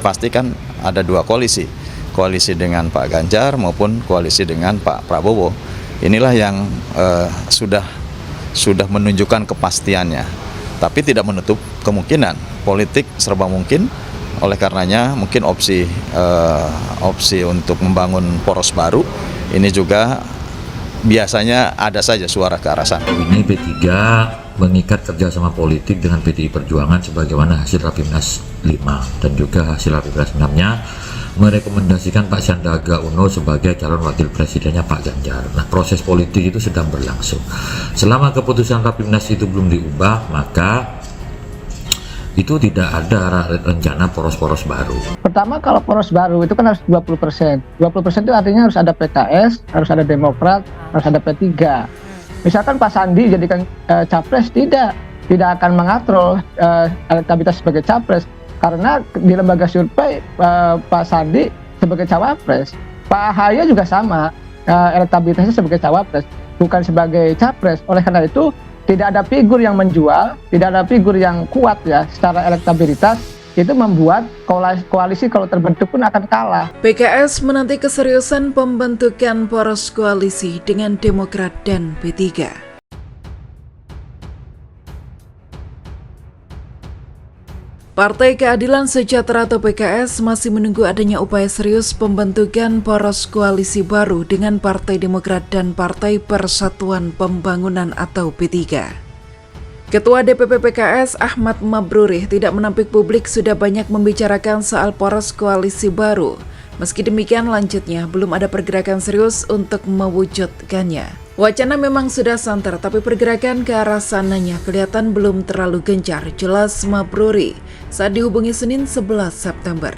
Pasti kan ada dua koalisi, koalisi dengan Pak Ganjar maupun koalisi dengan Pak Prabowo. Inilah yang sudah menunjukkan kepastiannya. Tapi tidak menutup kemungkinan, politik serba mungkin. Oleh karenanya mungkin opsi untuk membangun poros baru ini juga biasanya ada saja suara ke arah sana. Ini P3 mengikat kerjasama politik dengan PDI Perjuangan sebagaimana hasil Rapimnas 5 dan juga hasil Rapimnas 6-nya merekomendasikan Pak Sandiaga Uno sebagai calon wakil presidennya Pak Ganjar. Nah, proses politik itu sedang berlangsung. Selama keputusan Rapimnas itu belum diubah, maka itu tidak ada rencana poros-poros baru. Pertama, kalau poros baru itu kan harus 20%. 20% itu artinya harus ada PKS, harus ada Demokrat, harus ada P3. Misalkan Pak Sandi jadikan capres, tidak akan mengatur elektabilitas sebagai capres. Karena di lembaga survei Pak Sandi sebagai cawapres. Pak AHY juga sama, elektabilitasnya sebagai cawapres, bukan sebagai capres. Oleh karena itu, tidak ada figur yang menjual, tidak ada figur yang kuat ya secara elektabilitas, itu membuat koalisi kalau terbentuk pun akan kalah. PKS menanti keseriusan pembentukan poros koalisi dengan Demokrat dan P3. Partai Keadilan Sejahtera atau PKS masih menunggu adanya upaya serius pembentukan poros koalisi baru dengan Partai Demokrat dan Partai Persatuan Pembangunan atau P3. Ketua DPP PKS Ahmad Mabruri tidak menampik publik sudah banyak membicarakan soal poros koalisi baru. Meski demikian lanjutnya belum ada pergerakan serius untuk mewujudkannya. Wacana memang sudah santer, tapi pergerakan ke arah sananya kelihatan belum terlalu gencar, jelas Mabruri saat dihubungi Senin 11 September.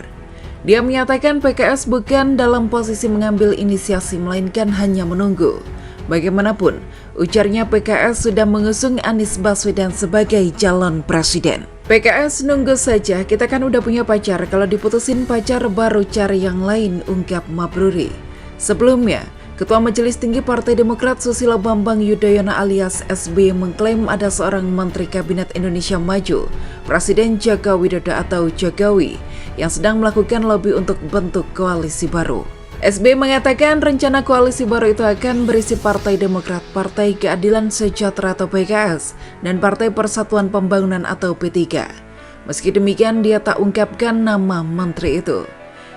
Dia menyatakan PKS bukan dalam posisi mengambil inisiasi, melainkan hanya menunggu. Bagaimanapun, ujarnya PKS sudah mengusung Anies Baswedan sebagai calon presiden. PKS nunggu saja, kita kan udah punya pacar, kalau diputusin pacar baru cari yang lain, ungkap Mabruri. Sebelumnya, Ketua Majelis Tinggi Partai Demokrat Susilo Bambang Yudhoyono alias SBY mengklaim ada seorang Menteri Kabinet Indonesia Maju, Presiden Joko Widodo atau Jokowi, yang sedang melakukan lobby untuk bentuk koalisi baru. SBY mengatakan rencana koalisi baru itu akan berisi Partai Demokrat, Partai Keadilan Sejahtera atau PKS, dan Partai Persatuan Pembangunan atau P3. Meski demikian, dia tak ungkapkan nama menteri itu.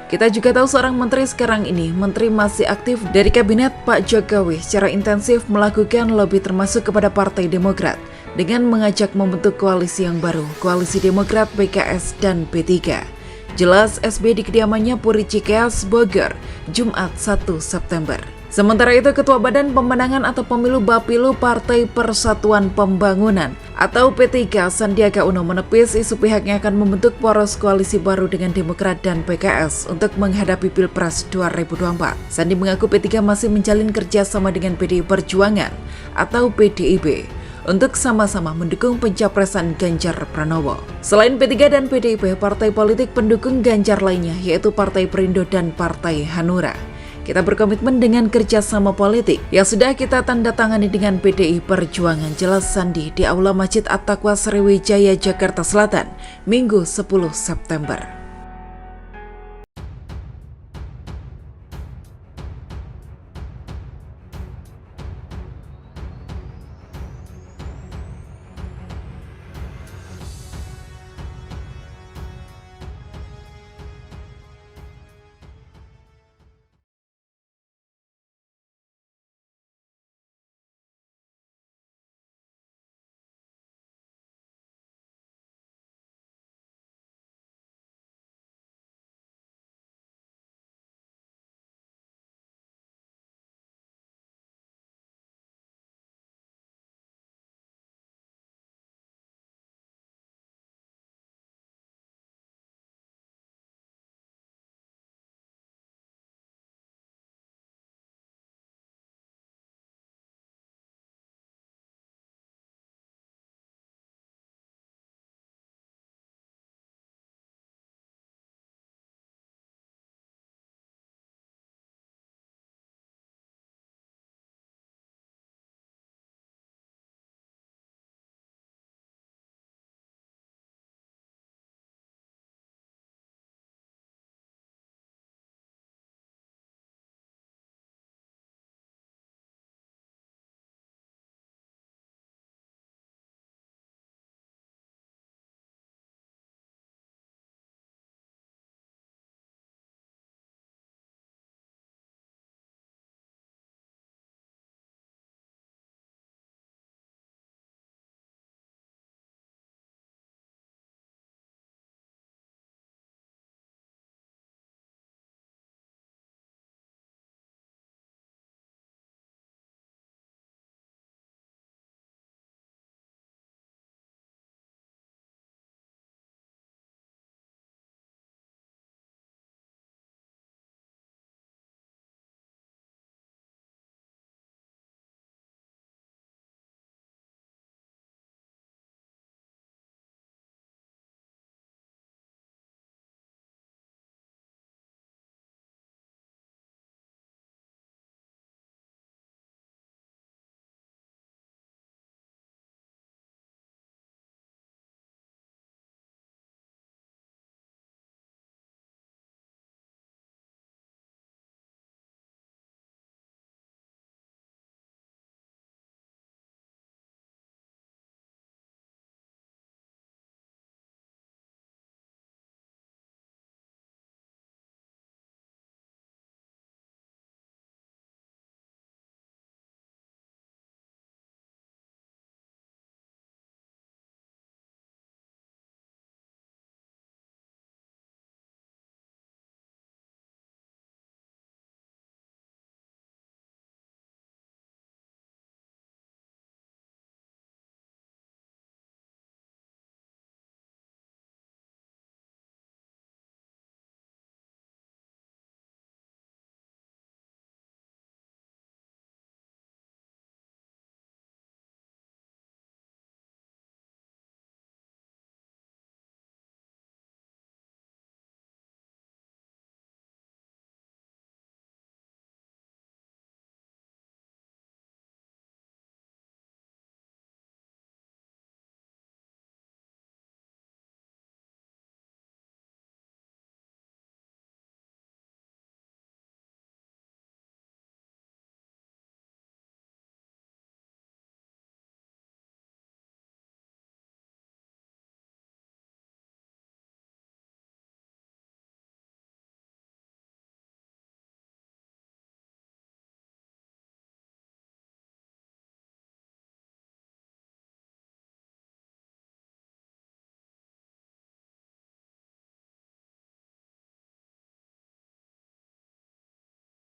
Kita juga tahu seorang menteri sekarang ini, menteri masih aktif dari kabinet Pak Jokowi secara intensif melakukan lobby termasuk kepada Partai Demokrat dengan mengajak membentuk koalisi yang baru, koalisi Demokrat, PKS, dan P3. Jelas SBY di kediamannya Puri Cikeas, Bogor, Jumat 1 September. Sementara itu, Ketua Badan Pemenangan atau Pemilu Bapilu Partai Persatuan Pembangunan atau P3 Sandiaga Uno menepis isu pihaknya akan membentuk poros koalisi baru dengan Demokrat dan PKS untuk menghadapi Pilpres 2024. Sandi mengaku P3 masih menjalin kerjasama dengan PDI Perjuangan atau PDIP untuk sama-sama mendukung pencapresan Ganjar Pranowo. Selain P3 dan PDIP, partai politik pendukung Ganjar lainnya yaitu Partai Perindo dan Partai Hanura. Kita berkomitmen dengan kerjasama politik yang sudah kita tanda tangani dengan PDI Perjuangan, jelas Sandi di Aula Masjid At-Taqwa Sriwijaya, Jakarta Selatan, Minggu 10 September.